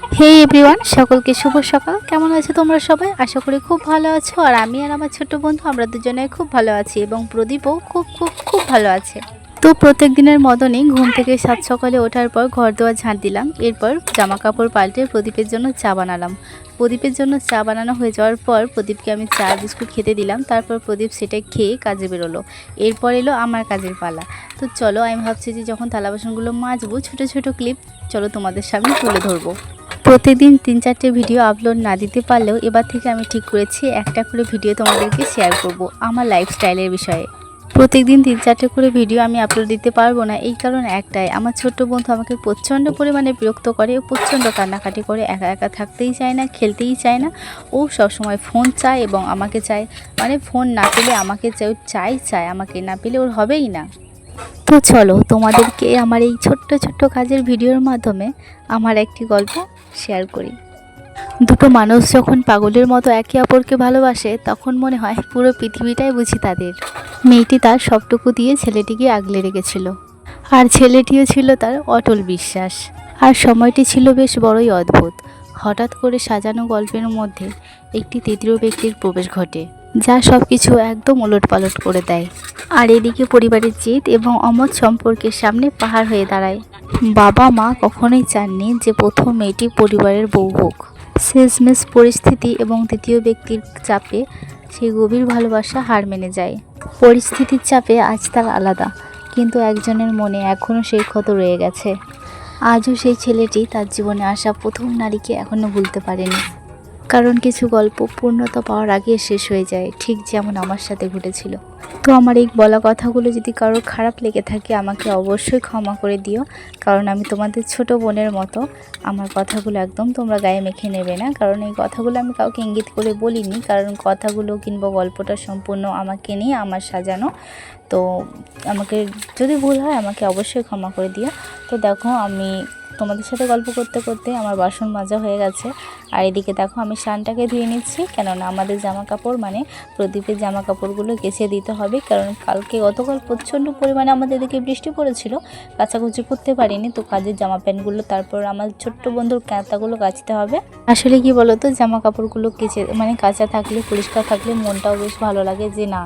হে everyone, সকলকে শুভ সকাল। কেমন আছো তোমরা সবাই? আশা করি খুব ভালো আছো। আর আমি আর আমার ছোট্ট বন্ধু আমরা দুজনে খুব ভালো আছি এবং প্রদীপও খুব খুব খুব ভালো আছে। তো প্রত্যেক দিনের মতনই ঘুম থেকে সাত সকালে ওঠার পর ঘর দোয়ার ঝাঁট দিলাম। এরপর জামা কাপড় পাল্টে প্রদীপের জন্য চা বানালাম। প্রদীপের জন্য চা বানানো হয়ে যাওয়ার পর প্রদীপকে আমি চা বিস্কুট খেতে দিলাম। তারপর প্রদীপ সেটা খেয়ে কাজে বেরোলো। এরপর এলো আমার কাজের পালা। তো চলো, আমি ভাবছি যে যখন থালা বাসনগুলো মাজবো ছোটো ছোটো ক্লিপ চলো তোমাদের সামনে তুলে ধরবো। প্রতিদিন 3-4টে ভিডিও আপলোড না দিতে পারলেও এবার থেকে আমি ঠিক করেছি একটা করে ভিডিও তোমাদেরকে শেয়ার করব আমার লাইফস্টাইলের বিষয়ে। প্রত্যেকদিন 3-4টে করে ভিডিও আমি আপলোড দিতে পারবো না, এই কারণ একটাই, আমার ছোট্ট বন্ধু আমাকে প্রচণ্ড পরিমাণে বিরক্ত করে, প্রচণ্ড কান্নাকাটি করে, একা একা থাকতেই চায় না, খেলতেই চায় না। ও সবসময় ফোন চায় এবং আমাকে চায়, মানে ফোন না পেলে আমাকে চায়, আমাকে না পেলে ওর হবেই না। তো চলো তোমাদেরকে আমার এই ছোট্ট ছোট্ট কাজের ভিডিওর মাধ্যমে আমার একটি গল্প শেয়ার করি। দুটো মানুষ যখন পাগলের মতো একে অপরকে ভালোবাসে তখন মনে হয় পুরো পৃথিবীটাই বুঝি তাদের। মেয়েটি তার সবটুকু দিয়ে ছেলেটিকে আগলে রেখেছিল, আর ছেলেটিও ছিল তার অটল বিশ্বাস। আর সময়টি ছিল বেশ বড়ই অদ্ভুত। হঠাৎ করে সাজানো গল্পের মধ্যে একটি তৃতীয় ব্যক্তির প্রবেশ ঘটে, যা সব কিছু একদম ওলটপালট করে দেয়। আর এদিকে পরিবারের জিদ এবং অমত সম্পর্কের সামনে পাহাড় হয়ে দাঁড়ায়। বাবা মা কখনোই চাননি যে প্রথম মেয়েটি পরিবারের বউ হোক। শেষমেশ পরিস্থিতি এবং তৃতীয় ব্যক্তির চাপে সেই গভীর ভালোবাসা হার মেনে যায়। পরিস্থিতির চাপে আজ তার আলাদা, কিন্তু একজনের মনে এখনও সেই ক্ষত রয়ে গেছে। আজও সেই ছেলেটি তার জীবনে আসা প্রথম নারীকে এখনও ভুলতে পারেনি। কারণ কিছু গল্প পূর্ণতা পাওয়ার আগে শেষ হয়ে যায়, ঠিক যেমন আমার সাথে ঘটেছিল। তো আমার এই বলা কথাগুলো যদি কারোর খারাপ লেগে থাকে আমাকে অবশ্যই ক্ষমা করে দিও, কারণ আমি তোমাদের ছোট বোনের মতো। আমার কথাগুলো একদম তোমরা গায়ে মেখে নেবে না, কারণ এই কথাগুলো আমি কাউকে ইঙ্গিত করে বলিনি, কারণ কথাগুলো কিংবা গল্পটা সম্পূর্ণ আমাকে নিয়ে আমার সাজানো। তো আমাকে যদি ভুল হয় আমাকে অবশ্যই ক্ষমা করে দিও। তো দেখো, আমি তোমাদের সাথে গল্প করতে করতে আমার বাসন মাজা হয়ে গেছে। আর এদিকে দেখো আমি শানটাকে ধুয়ে নিচ্ছি, কেননা আমাদের জামা কাপড় মানে প্রদীপের জামা কাপড়গুলো কেচে দিতে হবে, কারণ গতকাল প্রচণ্ড পরিমাণে আমাদের এদিকে বৃষ্টি পড়েছিল, কাচাকুচি করতে পারিনি। তো কাজের জামা প্যান্টগুলো, তারপর আমার ছোট্ট বন্ধুর কাঁথাগুলো কাচতে হবে। আসলে কি বলো তো, জামা কাপড়গুলো কাঁচা থাকলে, পরিষ্কার থাকলে মনটাও বেশ ভালো লাগে যে না,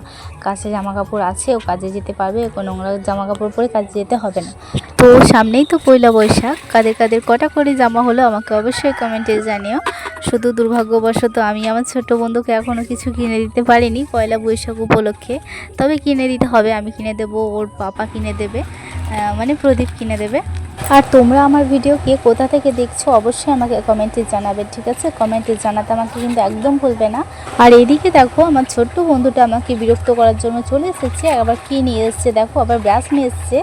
কাছে জামা কাপড় আছে, ও কাজে যেতে পারবে, কোনো নোংরা জামা কাপড় পরে কাজে যেতে হবে না। তো সামনেই তো পয়লা বৈশাখ, কাদের কাদের কটা করে জামা হলো আমাকে অবশ্যই কমেন্টে জানিও। শুধু দুর্ভাগ্যবশত আমি আমার ছোট বন্ধুকে এখনও কিছু কিনে দিতে পারিনি পয়লা বৈশাখ উপলক্ষে, তবে কিনে দিতে হবে, আমি কিনে দেবো, ওর পাপা কিনে দেবে, প্রদীপ কিনে দেবে। আর তোমরা আমার ভিডিও কে কোথা থেকে দেখছো অবশ্যই আমাকে কমেন্টে জানাবে, ঠিক আছে? কমেন্টে জানাতে আমাকে কিন্তু একদম ভুলবে না। আর এদিকে দেখো আমার ছোট্ট বন্ধুটা আমাকে বিরক্ত করার জন্য চলে এসেছে। আবার কি নিয়ে এসছে দেখো, আবার ব্রাশ নিয়ে এসছে,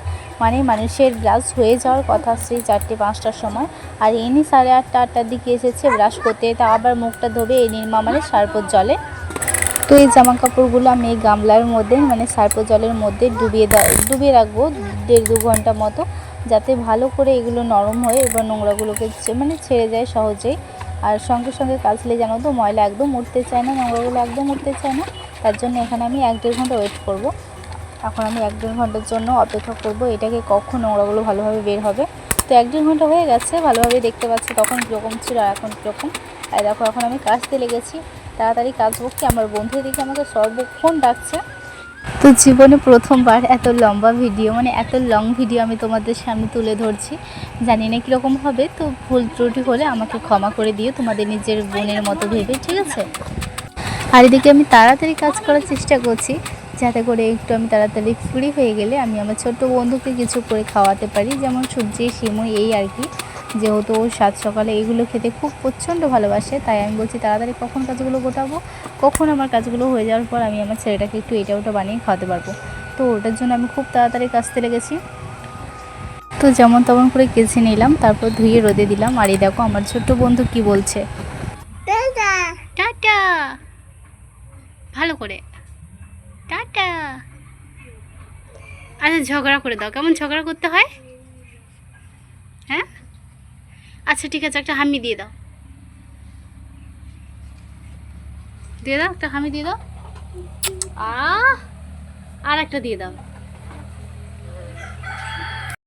মানুষের ব্রাশ হয়ে যাওয়ার কথা সেই 4টে-5টার সময়, আর ইনি 8:30-8টার দিকে এসেছে ব্রাশ করতে। তা আবার মুখটা ধোবে এই নির্মা সার্ফের জলে। তো এই জামা কাপড়গুলো আমি এই গামলার মধ্যে সার্ফের জলের মধ্যে ডুবিয়ে রাখবো 1.5-2 ঘন্টা মতো, যাতে ভালো করে এগুলো নরম হয়ে এবার নোংরাগুলোকে ছেড়ে যায় সহজেই। আর সঙ্গে সঙ্গে কাচলে জানো তো ময়লা একদম উঠতে চায় না, নোংরাগুলো একদম উঠতে চায় না। তার জন্য এখানে আমি 1-1.5 ঘন্টা ওয়েট করব। এখন আমি 1-1.5 ঘন্টার জন্য অপেক্ষা করব এটাকে কখন নোংরাগুলো ভালোভাবে বের হবে। তো 1-1.5 ঘন্টা হয়ে গেছে, ভালোভাবে দেখতে পাচ্ছি তখন কীরকম ছিল আর এখন কীরকম। আর দেখো এখন আমি কাচতে লেগেছি, তাড়াতাড়ি কাচবো কি, আমার বন্ধু এদিকে আমাকে সর্বক্ষণ ডাকছে। তো জীবনে প্রথমবার এত লম্বা ভিডিও, এত লং ভিডিও আমি তোমাদের সামনে তুলে ধরছি। জানি না কীরকম হবে, তো ভুল ত্রুটি হলে আমাকে ক্ষমা করে দিও তোমাদের নিজের বোনের মতো ভেবে, ঠিক আছে? আর এদিকে আমি তাড়াতাড়ি কাজ করার চেষ্টা করছি, যাতে করে একটু আমি তাড়াতাড়ি ফ্রি হয়ে গেলে আমি আমার ছোট্ট বন্ধুকে কিছু করে খাওয়াতে পারি, যেমন সবজি, সিমুই, এই আর কি। যেহেতু ও সাত সকালে এগুলো খেতে খুব প্রচণ্ড ভালোবাসে, তাই আমি বলছি তাড়াতাড়ি কখন কাজগুলো গোটাবো, কখন আমার কাজগুলো হয়ে যাওয়ার পর আমি আমার ছেলেটাকে একটু এটা ওটা বানিয়ে খাওয়াতে পারবো। তো ওটার জন্য আমি খুব তাড়াতাড়ি কাচতে লেগেছি। তো যেমন তেমন করে কেচে নিলাম, তারপর ধুয়ে রোদে দিলাম। আর এই দেখো আমার ছোট্ট বন্ধু কি বলছে, টাটা টাটা, ভালো করে টাটা। আচ্ছা ঝগড়া করে দাও, কেমন ঝগড়া করতে হয়, হ্যাঁ? আচ্ছা ঠিক আছে, একটা হামি দিয়ে দাও, একটা হামি দিয়ে দাও। আর একটা দিয়ে দাও।